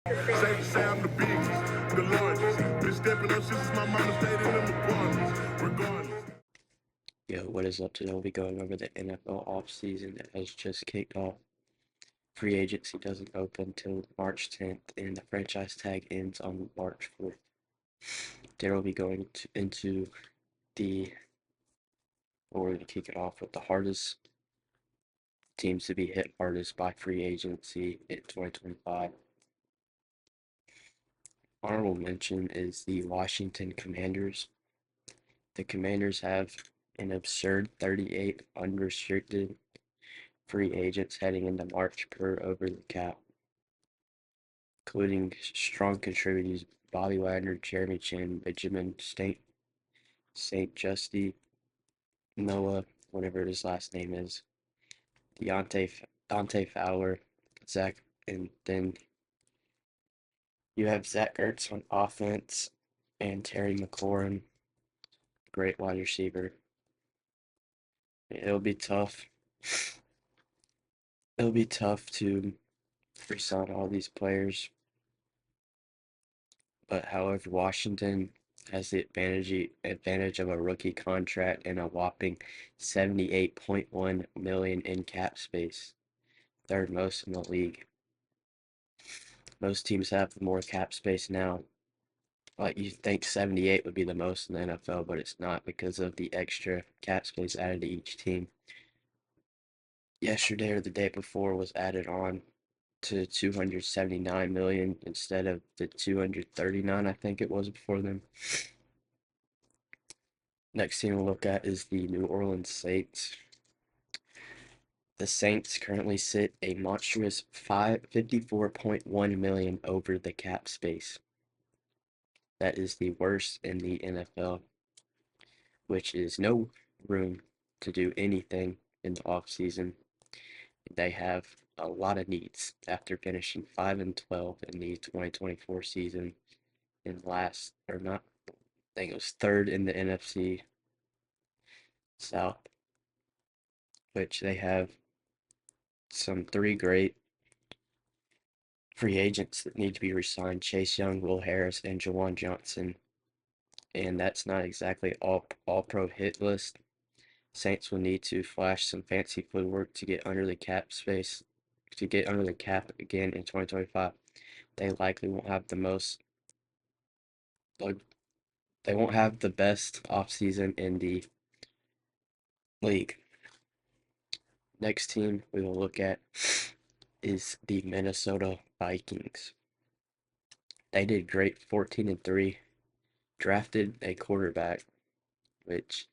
Say I'm the biggest, the largest. Been stepping up since my mama stayed in them apartments. Regardless. Yo, what is up? Today we'll be going over the NFL offseason that has just kicked off. Free agency doesn't open till March 10th, and the franchise tag ends on March 4th. Today we'll be into the, we're going to kick it off with the hardest teams to be hit hardest by free agency in 2025. Honorable mention is the Washington Commanders. The Commanders have an absurd 38 unrestricted free agents heading into March per over the cap, including strong contributors Bobby Wagner, Jeremy Chin, Benjamin Saint Justy, Noah, whatever his last name is, Dante Fowler, Zach, and then you have Zach Ertz on offense and Terry McLaurin, great wide receiver. It'll be tough. It'll be tough to resign all these players, but however, Washington has the advantage of a rookie contract and a whopping 78.1 million in cap space, third most in the league. Most teams have more cap space now. Like you think 78 would be the most in the NFL, but it's not because of the extra cap space added to each team. Yesterday or the day before was added on to 279 million instead of the 239 I think it was before them. Next team we'll look at is the New Orleans Saints. The Saints currently sit a monstrous 54.1 million over the cap space. That is the worst in the NFL, which is no room to do anything in the offseason. They have a lot of needs after finishing 5-12 in the 2024 season and last, or not, I think it was third in the NFC South, which they have some three great free agents that need to be re-signed: Chase Young, Will Harris, and Jawan Johnson. And that's not exactly all pro hit list. Saints will need to flash some fancy footwork to get under the cap space, to get under the cap again in 2025. They likely won't have the most, like, they won't have the best offseason in the league. Next team we will look at is the Minnesota Vikings. They did great 14-3, drafted a quarterback, which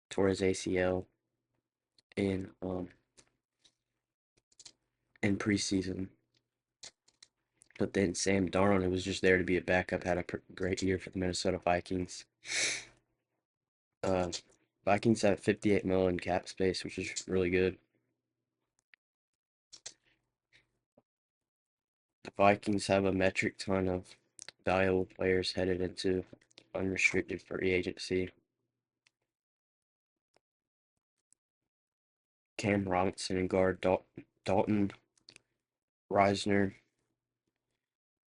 tore his ACL in in preseason. But then Sam Darnold, who was just there to be a backup, had a great year for the Minnesota Vikings. Uh, Vikings have 58 million cap space, which is really good. The Vikings have a metric ton of valuable players headed into unrestricted free agency. Cam Robinson and guard Dalton Reisner.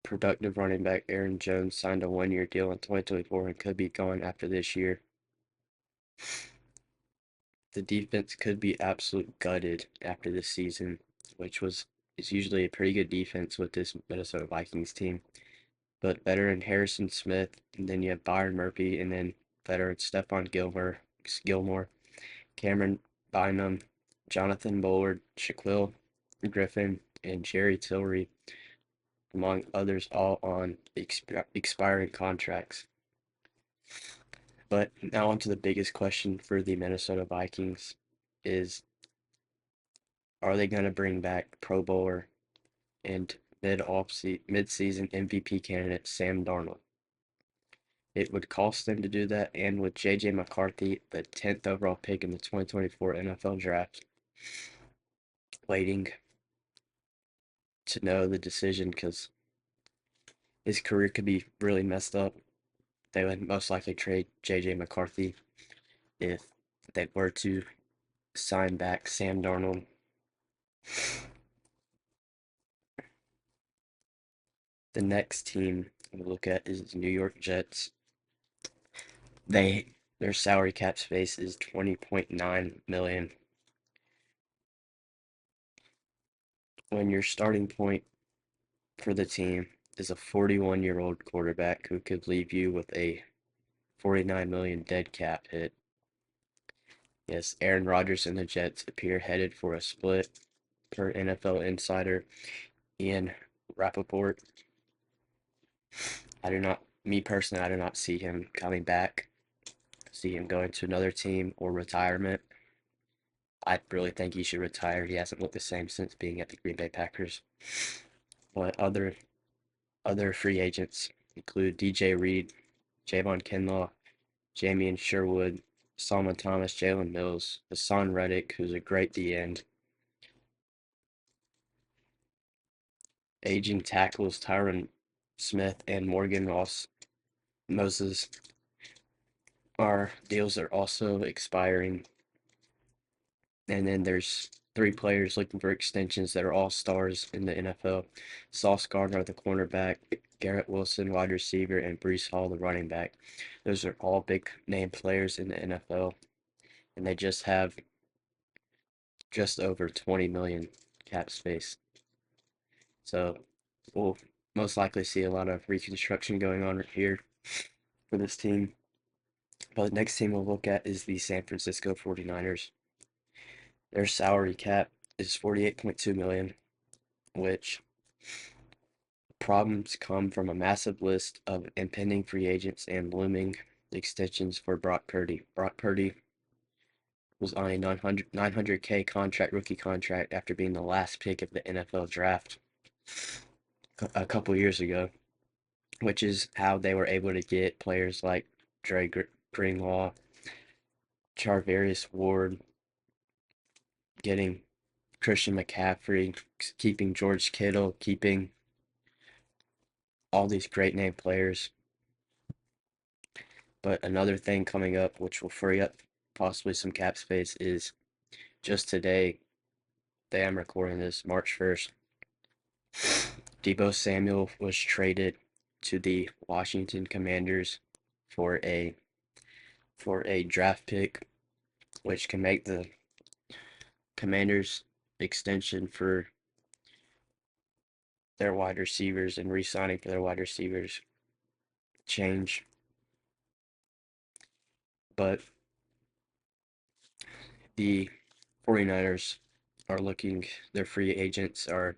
Productive running back Aaron Jones signed a one-year deal in 2024 and could be gone after this year. The defense could be absolute gutted after this season, which is usually a pretty good defense with this Minnesota Vikings team. But veteran Harrison Smith, and then you have Byron Murphy, and then veteran Stephon Gilmore, Cameron Bynum, Jonathan Bullard, Shaquille Griffin, and Jerry Tillery, among others, all on expiring contracts. But now on to the biggest question for the Minnesota Vikings is, are they going to bring back Pro Bowler and mid-season MVP candidate Sam Darnold? It would cost them to do that, and with J.J. McCarthy, the 10th overall pick in the 2024 NFL Draft, waiting to know the decision because his career could be really messed up. They would most likely trade J.J. McCarthy if they were to sign back Sam Darnold. The next team we'll look at is the New York Jets. Their salary cap space is 20.9 million. When your starting point for the team is a 41-year-old quarterback who could leave you with a 49 million dead cap hit. Yes, Aaron Rodgers and the Jets appear headed for a split per NFL insider Ian Rappaport. Me personally, I do not see him coming back. See him going to another team or retirement. I really think he should retire. He hasn't looked the same since being at the Green Bay Packers. But other free agents include DJ Reed, Javon Kinlaw, Jamie Sherwood, Solomon Thomas, Jalen Mills, Hassan Reddick, who's a great D end. Aging tackles Tyron Smith and Morgan Ross Moses. Our deals are also expiring. And then there's three players looking for extensions that are all stars in the NFL. Sauce Gardner, the cornerback, Garrett Wilson, wide receiver, and Breece Hall, the running back. Those are all big name players in the NFL, and they just have just over 20 million cap space. So we'll most likely see a lot of reconstruction going on here for this team. But the next team we'll look at is the San Francisco 49ers. Their salary cap is 48.2 million, which problems come from a massive list of impending free agents and looming extensions for Brock Purdy. Brock Purdy was on a 900K contract, rookie contract, after being the last pick of the NFL draft a couple years ago, which is how they were able to get players like Dre Greenlaw, Charvarius Ward, getting Christian McCaffrey, keeping George Kittle, keeping all these great name players. But another thing coming up, which will free up possibly some cap space, is just today, day I'm recording this, March 1st, Deebo Samuel was traded to the Washington Commanders for a draft pick, which can make the Commanders extension for their wide receivers and re-signing for their wide receivers change. But the 49ers are looking, their free agents are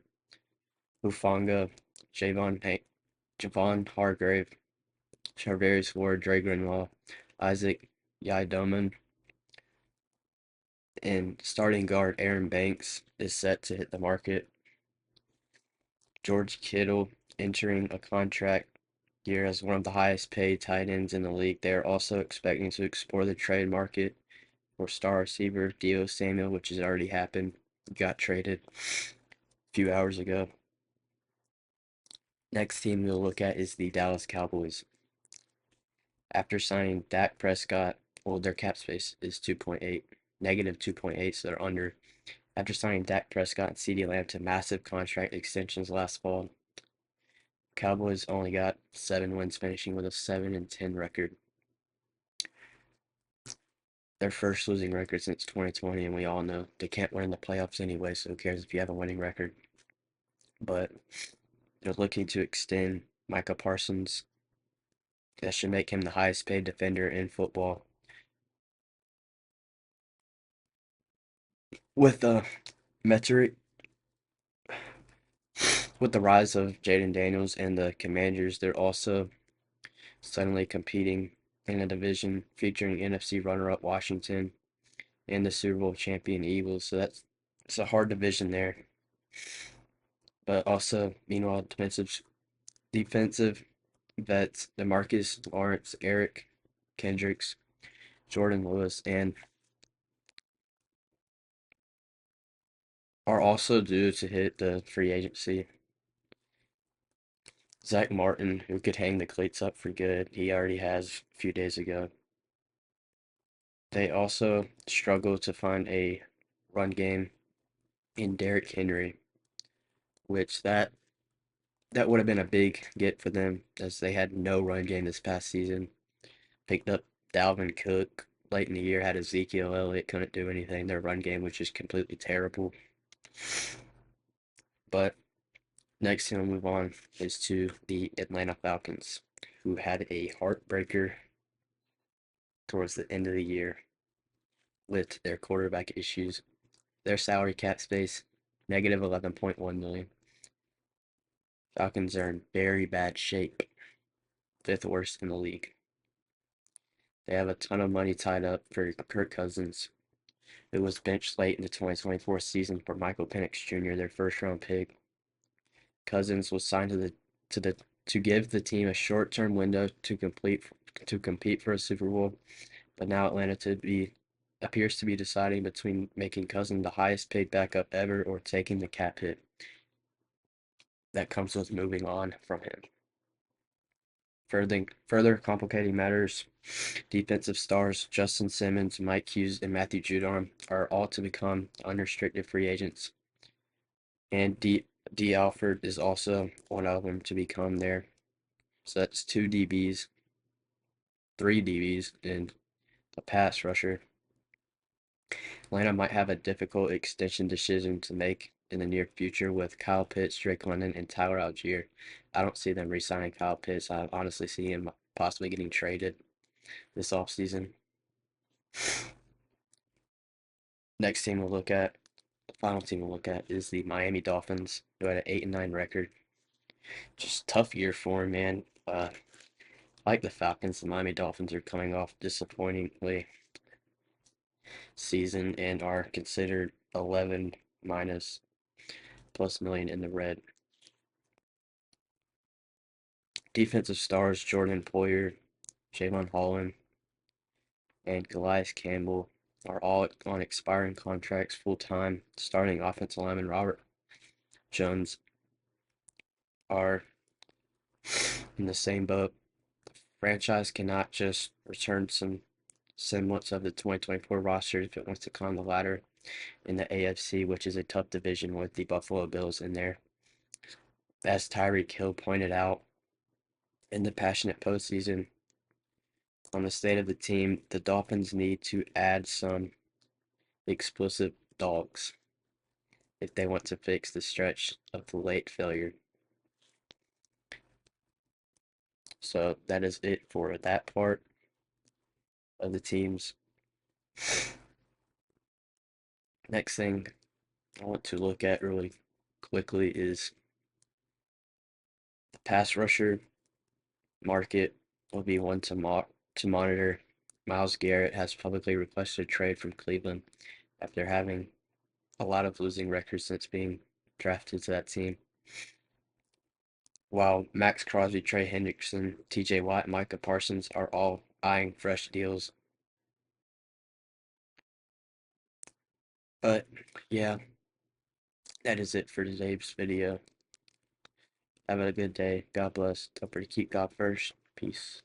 Hufanga, Javon Hargrave, Charvarius Ward, Dre Greenlaw, Isaac Yiadomin, and starting guard Aaron Banks is set to hit the market. George Kittle entering a contract year as one of the highest paid tight ends in the league. They are also expecting to explore the trade market for star receiver Deebo Samuel, which has already happened. Got traded a few hours ago. Next team we'll look at is the Dallas Cowboys. After signing Dak Prescott, well, their cap space is 2.8, negative 2.8, so they're under. After signing Dak Prescott and CeeDee Lamb to massive contract extensions last fall, Cowboys only got 7 wins, finishing with a 7-10 record. Their first losing record since 2020, and we all know they can't win in the playoffs anyway, so who cares if you have a winning record. But they're looking to extend Micah Parsons. That should make him the highest paid defender in football. With the metric, with the rise of Jaden Daniels and the Commanders, they're also suddenly competing in a division featuring NFC runner-up Washington and the Super Bowl champion Eagles. So it's a hard division there. But also, meanwhile, defensive vets DeMarcus Lawrence, Eric Kendricks, Jordan Lewis, and are also due to hit the free agency. Zach Martin, who could hang the cleats up for good, he already has a few days ago. They also struggle to find a run game in Derrick Henry, which that that would have been a big get for them as they had no run game this past season. Picked up Dalvin Cook late in the year, had Ezekiel Elliott, couldn't do anything. Their run game was just completely terrible. But next thing we'll move on is to the Atlanta Falcons, who had a heartbreaker towards the end of the year with their quarterback issues. Their salary cap space, negative 11.1 million. Falcons are in very bad shape, fifth worst in the league. They have a ton of money tied up for Kirk Cousins, who was benched late in the 2024 season for Michael Penix Jr., their first round pick. Cousins was signed to give the team a short-term window to compete for a Super Bowl, but now Atlanta appears to be deciding between making Cousins the highest paid backup ever or taking the cap hit that comes with moving on from him. Further complicating matters, defensive stars Justin Simmons, Mike Hughes, and Matthew Judon are all to become unrestricted free agents. And D. Alford is also one of them to become there. So that's two DBs, three DBs, and a pass rusher. Atlanta might have a difficult extension decision to make in the near future with Kyle Pitts, Drake London, and Tyler Algier. I don't see them re-signing Kyle Pitts. I honestly see him possibly getting traded this offseason. Next team we'll look at, the final team we'll look at is the Miami Dolphins, who had an 8-9 record. Just tough year for him, man. Like the Falcons, the Miami Dolphins are coming off disappointingly season and are considered 11 minus plus million in the red. Defensive stars Jordan Poyer, Javon Holland, and Calais Campbell are all on expiring contracts full time. Starting offensive lineman Robert Jones are in the same boat. The franchise cannot just return some semblance of the 2024 roster if it wants to climb the ladder in the AFC, which is a tough division with the Buffalo Bills in there. As Tyreek Hill pointed out in the passionate postseason on the state of the team, the Dolphins need to add some explosive dogs if they want to fix the stretch of the late failure. So that is it for that part of the teams. Next thing I want to look at really quickly is the pass rusher market will be one to monitor. Myles Garrett has publicly requested a trade from Cleveland after having a lot of losing records since being drafted to that team. While Max Crosby, Trey Hendrickson, TJ Watt, and Micah Parsons are all eyeing fresh deals. But yeah, that is it for today's video. Have a good day. God bless. Don't forget to keep God first. Peace.